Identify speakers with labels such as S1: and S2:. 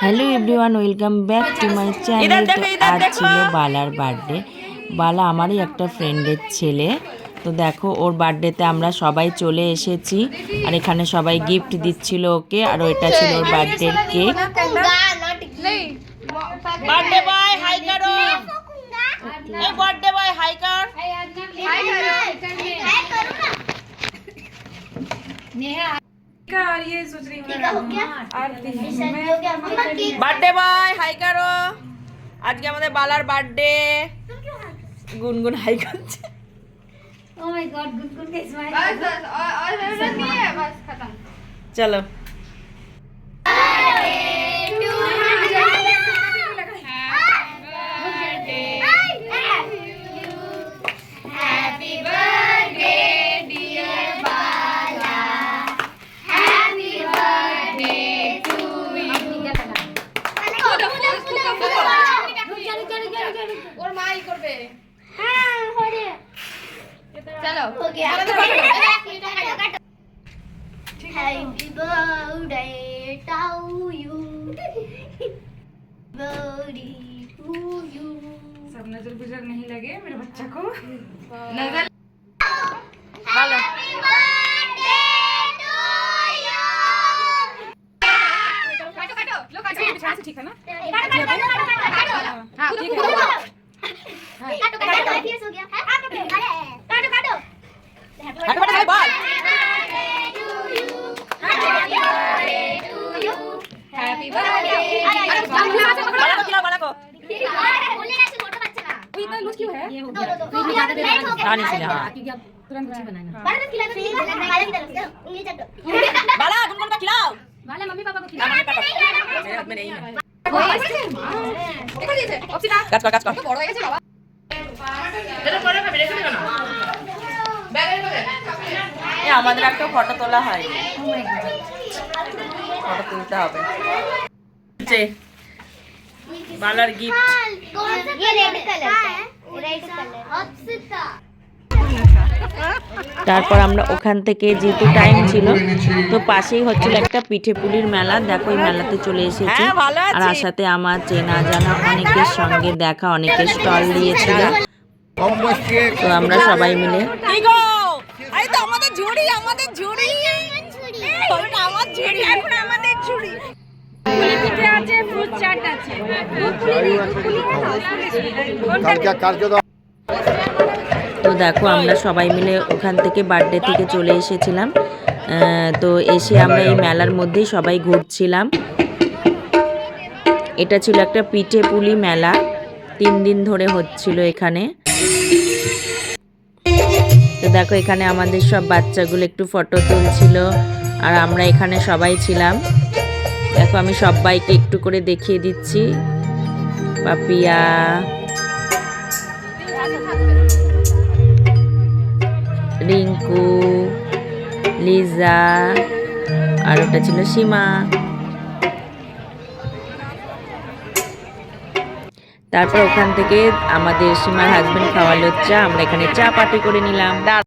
S1: Hello everyone welcome back to my channel. तो आज छिलो बालार बार्থडे। बाला हमारी एक फ्रेंडर छेले। तो देखो ओर बार्थडेते आमरा सबाई चले एसेछि और एखाने सबाई गिफ्ट दिच्छिलो ओके और ओइटा छिलो ओर बार्थडेर केक।
S2: बर्थडे बॉय हाई करो। ए बर्थडे बॉय हाई कर। नेहा और ये सोच रही बर्थडे बॉय हाई करो। आज के हमारे बालार बर्थडे। गुनगुन हाई करছে।
S3: ओह माय गॉड गुनगुन का स्माइल। बस और नहीं है बस खत्म।
S2: चलो और माई करबे।
S3: हां हो रे चलो हो गया happy birthday to you birthday to you.
S4: सब नजर गुजर नहीं लगे मेरे बच्चा को। नजर
S2: हेलो
S4: काटो काटो लो काटो पीछे से ठीक है ना।
S3: हां ठीक है काटो काटो फिर हो गया है काटो काटो
S2: काटो काटो बॉल।
S3: हैप्पी बर्थडे
S2: बाला को खिलाओ बाला को।
S3: बोलने ना से फोटो बच्चा ना
S4: वो इतना लूज क्यों है?
S3: ये हो गया
S2: रानी से हां
S4: तुरंत कुछ बनाएगा।
S3: बाला को खिला दो बाला की तरफ उंगली चटो
S2: बाला गुनगुन का खिलाओ।
S4: वाले मम्मी पापा को खिला।
S2: मेरे हाथ में नहीं है।
S4: देखो ये से ऑप्शन
S2: কাজ কর কাজ কর।
S4: বড় হয়ে গেছে বাবা।
S2: এটা পরে খাবে রেখে দিও না। ব্যাগের মধ্যে এই আমাদের একটা ফটো তোলা হয়। ফটো তুলতে হবে। যে বালার গিফট।
S3: ये रेड कलर का है रेड कलर अप्सिता।
S1: তারপর আমরা ওখান থেকে যেহেতু টাইম ছিল তো পাশেই হচ্ছিল একটা পিঠে পুলির মেলা। দেখো এই মেলাতে চলে এসেছি আর আসাতে আমার চেনা জানা অনেকের সঙ্গে দেখা, অনেকের স্টল দিয়েছিল। তো আমরা সবাই মিলে
S2: আরে তো আমাদের ঝুড়ি আমাদের ঝুড়ি ওটা আমার ঝুড়ি এখন আমাদের ঝুড়ি।
S4: পুলি পিঠে আছে, ফ্রুট চাট আছে।
S1: তো দেখো আমরা সবাই মিলে ওখান থেকে বার্থডে থেকে চলে এসেছিলাম। তো এসে আমরা এই মেলার মধ্যেই সবাই ঘুরছিলাম। এটা ছিল একটা পিঠে পুলি মেলা, 3 দিন ধরে হচ্ছিল এখানে। তো দেখো এখানে আমাদের সব বাচ্চাগুলো একটু ফটো তুলছিল আর আমরা এখানে সবাই ছিলাম। দেখো আমি সবাইকে একটু করে দেখিয়ে দিচ্ছি। পাপিয়া, রিঙ্কু, লিজা আর ওটা ছিল সীমা। তারপর ওখান থেকে আমাদের সীমার হাজবেন্ড খাওয়ালো চা। আমরা এখানে চা পার্টি করে নিলাম।